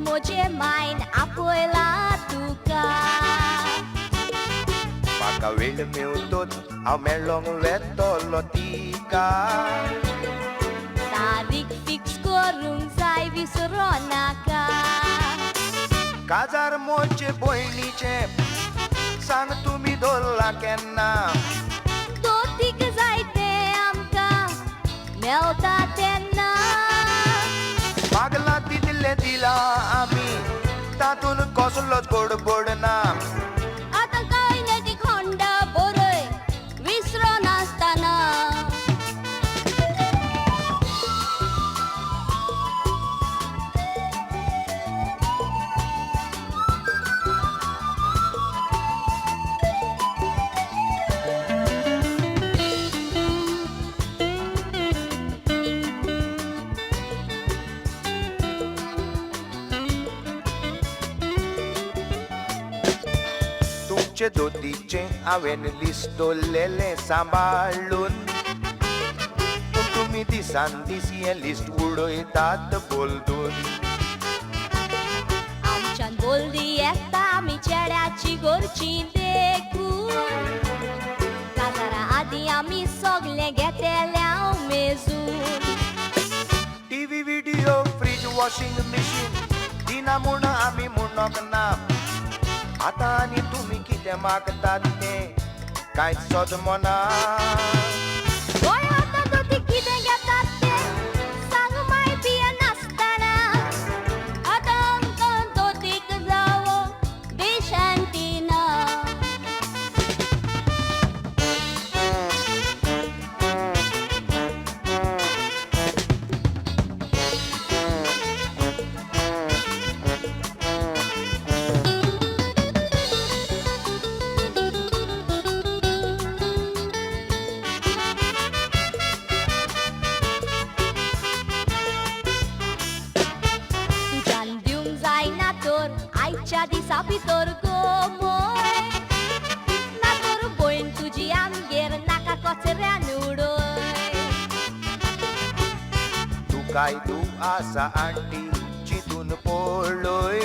moje mine आपोयला तुका म्हाका वेळ मेवतोच हांव मेळ्ळोंक वेतलो तिका तारीख फिक्स करूंक जाय विसरो नाका काजार मोचे भयणीचे सांग तुमी दवरला केन्ना दोतीक जाय तें आमकां मेवता तेन्ना मागला तितलें दिला आमी तातूंत कसलोच गडबड ना आतां कांय नेटी खोंडा बरय विसरो नासतना तुमचे दोतीचे हांवें लिस्ट दवरलेलें सांबाळून पूण तुमी दिसान दीस हें लिस्ट उडयतात बोलदून आमच्यान बोल्दी येता आमी चेड्याची घरची देखून काजारा आदीं आमी सगलें घेतल्या मेजून TV video fridge washing machine दिना म्हूण आमी म्हणोक ना आतां आनी तुमी कितें मागतात तें कांयच सदमना गोंय आतां दोती कितें घेतात तें सांग माय बिये नासतना आतां आमकां दोतीक जावो देशांती ना आयच्या दिसा भितर गोमय ना तर भयण तुजी आमगेर नाका कचऱ्यान उडय तूं काय तूं आसा आंटी चिंतून पळय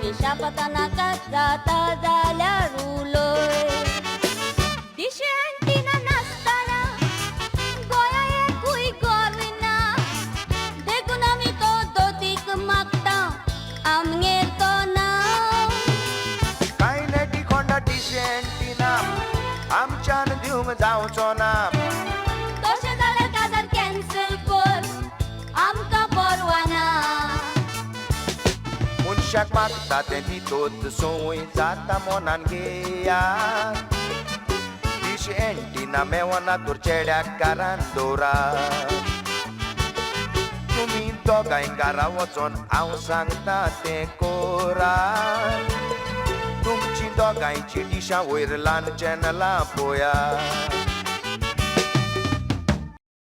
दिशा पता नाका जाता जाल्यार उलय दिशे आंटीना नासतना गोंया एकूय घर ना देखून आमी तो दोतीक मागता आमगेर तो ना कांय नेटी कोंडा डिसेंटी ना आमच्यान दिवंक जावचो ना तशें जाल्यार काजार कॅन्सल कर आमकां परवाना मनशाक मागता तें दितोच संवय जाता मनान घेया डिसेंटी ना मेवना तर चेड्याक घरान दवरा तुमी दोगांय घरा वचोन हांव सांगता तें कोरा तुमची दोगांयची डिशां वयर ल्हान चॅनलां पळोवया